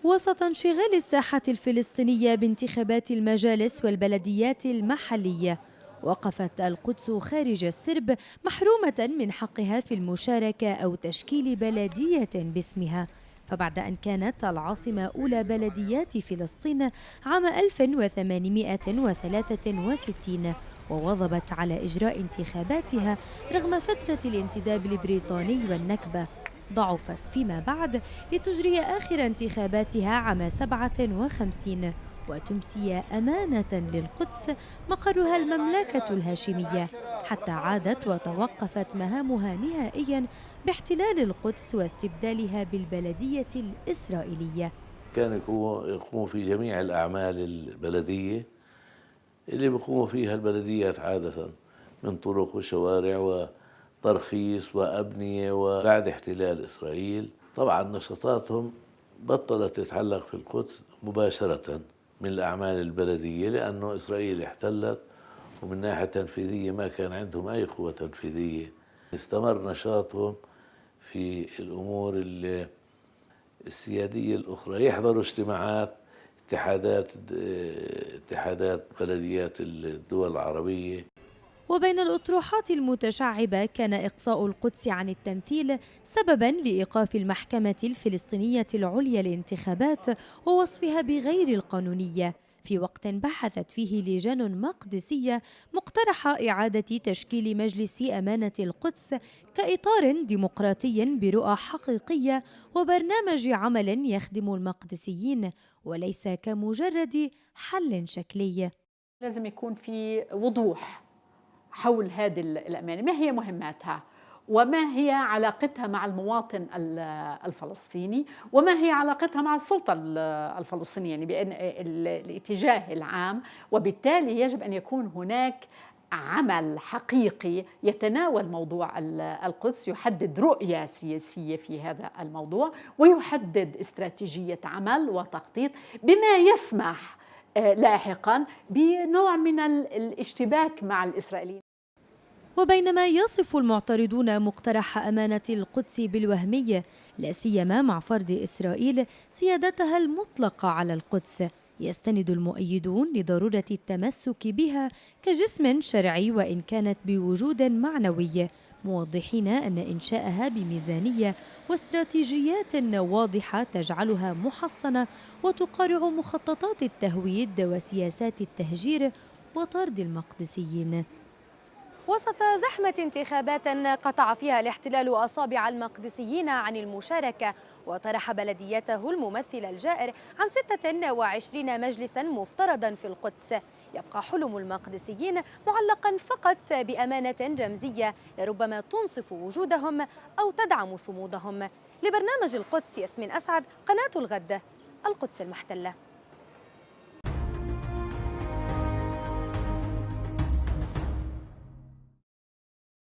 وسط انشغال الساحة الفلسطينية بانتخابات المجالس والبلديات المحلية، وقفت القدس خارج السرب محرومة من حقها في المشاركة أو تشكيل بلدية باسمها. فبعد أن كانت العاصمة أولى بلديات فلسطين عام 1863 وواظبت على إجراء انتخاباتها رغم فترة الانتداب البريطاني والنكبة، ضعفت فيما بعد لتجري آخر انتخاباتها عام 57 وتمسي أمانة للقدس مقرها المملكة الهاشمية، حتى عادت وتوقفت مهامها نهائيا باحتلال القدس واستبدالها بالبلدية الإسرائيلية. كانوا يقوموا في جميع الأعمال البلدية اللي بيقوموا فيها البلديات عادة من طرق وشوارع وترخيص وأبنية. وبعد احتلال إسرائيل طبعا نشاطاتهم بطلت تتعلق في القدس مباشرة من الأعمال البلدية، لأنه إسرائيل احتلت ومن ناحية تنفيذية ما كان عندهم أي قوة تنفيذية. استمر نشاطهم في الأمور السيادية الأخرى، يحضروا اجتماعات اتحادات بلديات الدول العربية. وبين الأطروحات المتشعبة كان إقصاء القدس عن التمثيل سبباً لإيقاف المحكمة الفلسطينية العليا الانتخابات ووصفها بغير القانونية، في وقت بحثت فيه لجان مقدسية مقترح إعادة تشكيل مجلس أمانة القدس كإطار ديمقراطي برؤى حقيقية وبرنامج عمل يخدم المقدسيين وليس كمجرد حل شكلي. لازم يكون في وضوح حول هذه الأمانة، ما هي مهماتها وما هي علاقتها مع المواطن الفلسطيني وما هي علاقتها مع السلطة الفلسطينية، يعني بأن الاتجاه العام. وبالتالي يجب أن يكون هناك عمل حقيقي يتناول موضوع القدس، يحدد رؤية سياسية في هذا الموضوع ويحدد استراتيجية عمل وتخطيط بما يسمح لاحقا بنوع من الاشتباك مع الإسرائيليين. وبينما يصف المعترضون مقترح أمانة القدس بالوهمية، لا سيما مع فرض إسرائيل سيادتها المطلقة على القدس، يستند المؤيدون لضرورة التمسك بها كجسم شرعي وإن كانت بوجود معنوي، موضحين أن إنشاءها بميزانية واستراتيجيات واضحة تجعلها محصنة وتقارع مخططات التهويد وسياسات التهجير وطرد المقدسيين. وسط زحمة انتخابات قطع فيها الاحتلال أصابع المقدسيين عن المشاركة وطرح بلديته الممثل الجائر عن 26 مجلسا مفترضا في القدس، يبقى حلم المقدسيين معلقا فقط بأمانة رمزية لربما تنصف وجودهم أو تدعم صمودهم. لبرنامج القدس ياسمين أسعد، قناة الغد، القدس المحتلة.